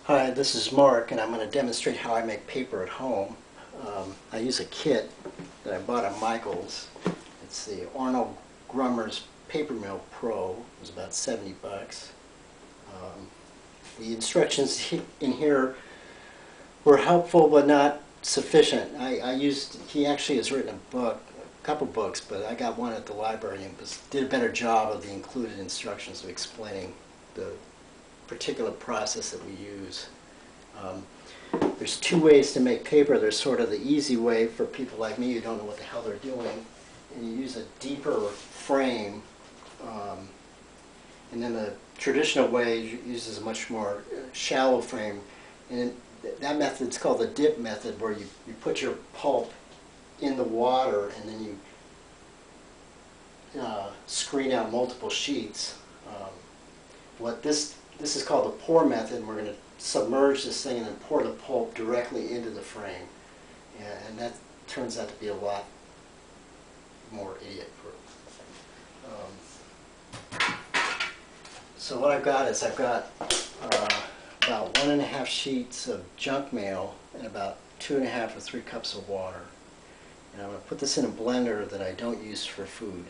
Hi, this is Mark, and I'm going to demonstrate how I make paper at home. I use a kit that I bought at Michael's. It's the Arnold Grummer's Paper Mill Pro. It was about 70 bucks. The instructions in here were helpful but not sufficient. He actually has written a couple books, but I got one at the library and did a better job of the included instructions of explaining the particular process that we use. There's two ways to make paper. There's sort of the easy way for people like me who don't know what the hell they're doing, and you use a deeper frame, and then the traditional way uses a much more shallow frame, and that method's called the dip method, where you put your pulp in the water and then you screen out multiple sheets. This is called the pour method, and we're going to submerge this thing and then pour the pulp directly into the frame. And that turns out to be a lot more idiot-proof. So what I've got is about 1.5 sheets of junk mail and about 2.5 or 3 cups of water. And I'm going to put this in a blender that I don't use for food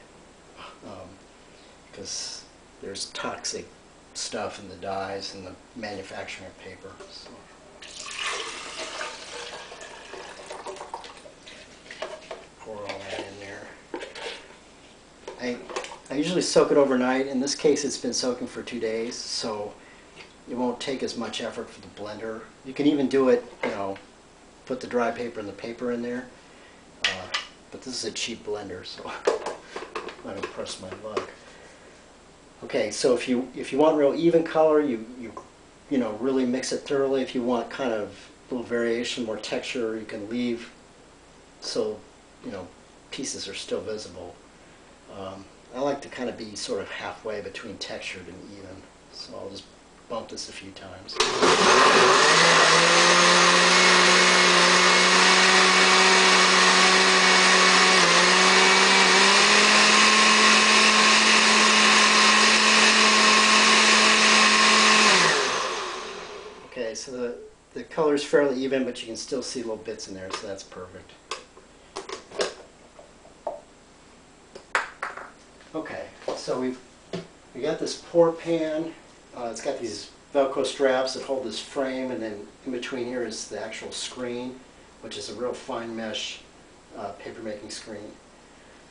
because there's toxic stuff in the dyes and the manufacturing of paper. So. Pour all that in there. I usually soak it overnight. In this case, it's been soaking for 2 days, so it won't take as much effort for the blender. You can even do it, put the dry paper and the paper in there. But this is a cheap blender, so I'm going to press my luck. Okay, so if you want real even color, you really mix it thoroughly. If you want kind of a little variation, more texture, you can leave so pieces are still visible. I like to kind of be sort of halfway between textured and even, so I'll just bump this a few times. Okay, so the color is fairly even, but you can still see little bits in there, so that's perfect. Okay, so we got this pour pan. It's got these Velcro straps that hold this frame, and then in between here is the actual screen, which is a real fine mesh paper making screen.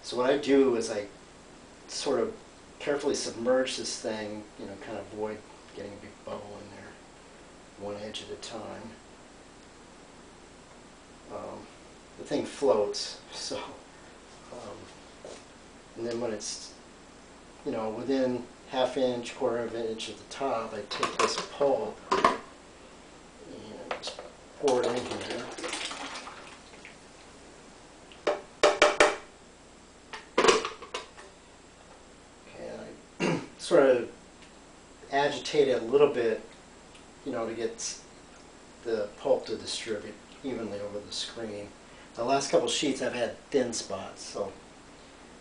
So what I do is I sort of carefully submerge this thing, kind of avoid getting a big bubble in there, one edge at a time. The thing floats, so and then when it's within ½ inch, ¼ inch at the top, I take this pulp and just pour it in here. Okay, and I sort of agitate it a little bit, to get the pulp to distribute evenly over the screen. The last couple sheets I've had thin spots, so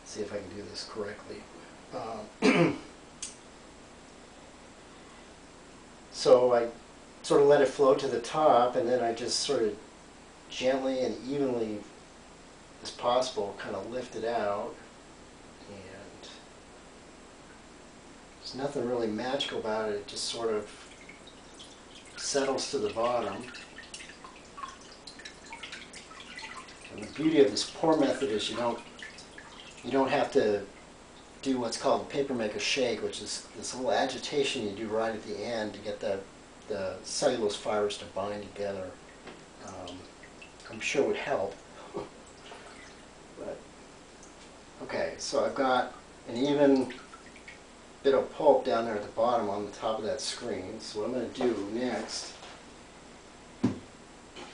let's see if I can do this correctly. So I sort of let it flow to the top, and then I just sort of gently and evenly as possible kind of lift it out. And there's nothing really magical about it. It just sort of settles to the bottom. And the beauty of this pour method is you don't have to do what's called the paper maker shake, which is this little agitation you do right at the end to get the cellulose fibers to bind together. I'm sure it would help. But okay, so I've got an even bit of pulp down there at the bottom on the top of that screen. So what I'm going to do next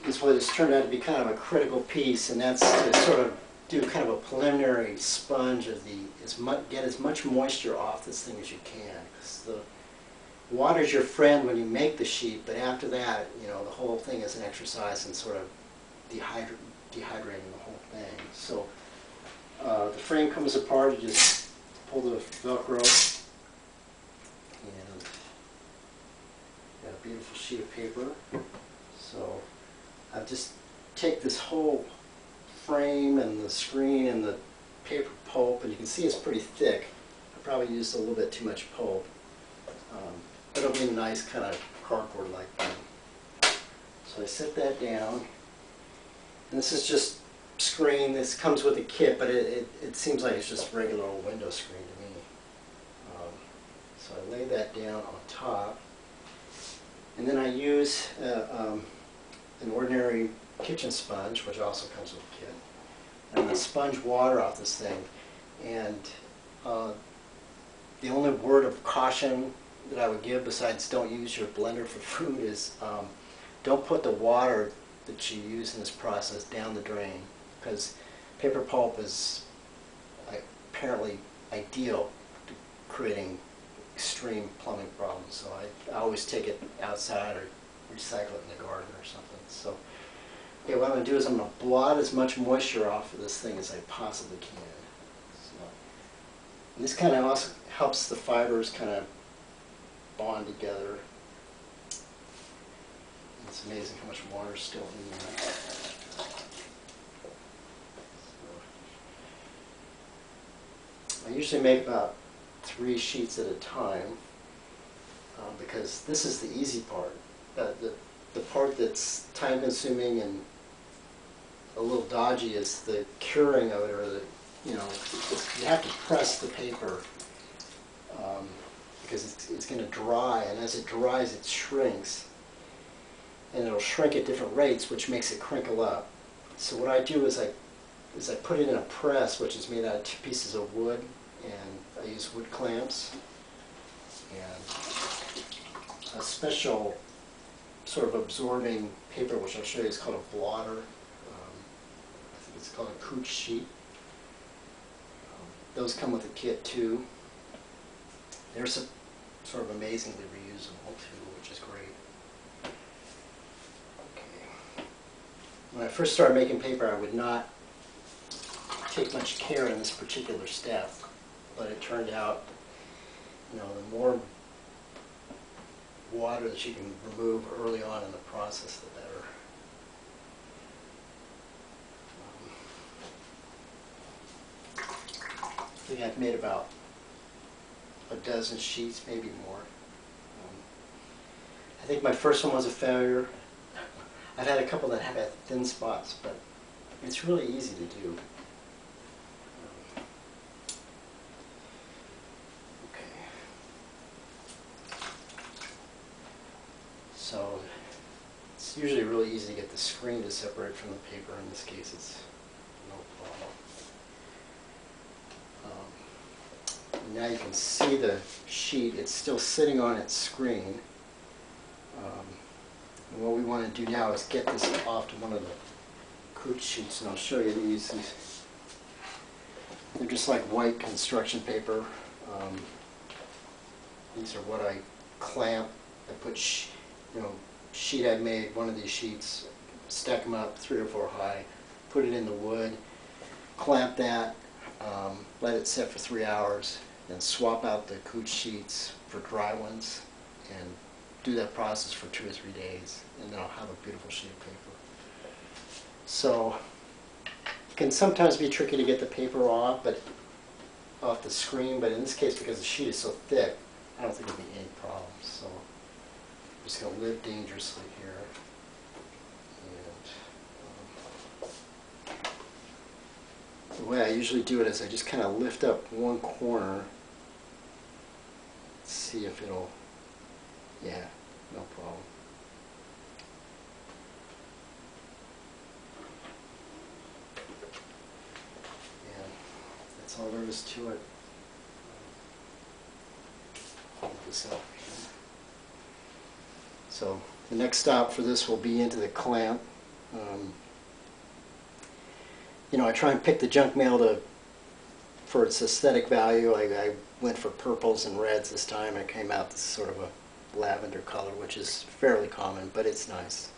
is what has turned out to be kind of a critical piece, and that's to sort of do kind of a preliminary sponge of get as much moisture off this thing as you can, because the water's your friend when you make the sheet, but after that, the whole thing is an exercise in sort of dehydrating the whole thing. So the frame comes apart. You just pull the Velcro, and be beautiful sheet of paper. So I just take this whole frame and the screen and the paper pulp, and you can see it's pretty thick. I probably used a little bit too much pulp. It'll be a nice kind of cardboard-like thing. So I set that down. And this is just screen. This comes with a kit, but it seems like it's just regular old window screen to me. So I lay that down on top. And then I use an ordinary kitchen sponge, which also comes with a kit. And I sponge water off this thing. And the only word of caution that I would give, besides don't use your blender for food, is don't put the water that you use in this process down the drain, because paper pulp is apparently ideal to creating extreme plumbing problems. So I always take it outside or recycle it in the garden or something. So okay, what I'm going to do is I'm going to blot as much moisture off of this thing as I possibly can. So, and this kind of also helps the fibers kind of bond together. It's amazing how much water is still in there. So, I usually make about 3 sheets at a time because this is the easy part. The part that's time consuming and a little dodgy is the curing of it, or the, you have to press the paper because it's going to dry, and as it dries it shrinks, and it'll shrink at different rates, which makes it crinkle up. So what I do is I put it in a press, which is made out of 2 pieces of wood, and I use wood clamps and a special sort of absorbing paper, which I'll show you, is called a blotter. I think it's called a couch sheet. Those come with a kit too. They're sort of amazingly reusable too, which is great. Okay. When I first started making paper, I would not take much care in this particular step, but it turned out, the more water that you can remove early on in the process, the better. I think I've made about a dozen sheets, maybe more. I think my first one was a failure. I've had a couple that have had thin spots, but it's really easy to do. Okay. So it's usually really easy to get the screen to separate from the paper. In this case, it's no problem. Now you can see the sheet. It's still sitting on its screen. And what we want to do now is get this off to one of the couch sheets, and I'll show you these. They're just like white construction paper. These are what I clamp. I put sheet I made, one of these sheets, stack them up 3 or 4 high, put it in the wood, clamp that, let it sit for 3 hours, then swap out the couch sheets for dry ones, and do that process for 2 or 3 days, and then I'll have a beautiful sheet of paper. So it can sometimes be tricky to get the paper off the screen, but in this case, because the sheet is so thick, I don't think there'll be any problems. So I'm just going to live dangerously here. And the way I usually do it is I just kind of lift up one corner, see if it'll, yeah, no problem. And that's all there is to it. Hold this up here. So the next stop for this will be into the clamp. I try and pick the junk mail for its aesthetic value. I went for purples and reds this time. It came out this sort of a lavender color, which is fairly common, but it's nice.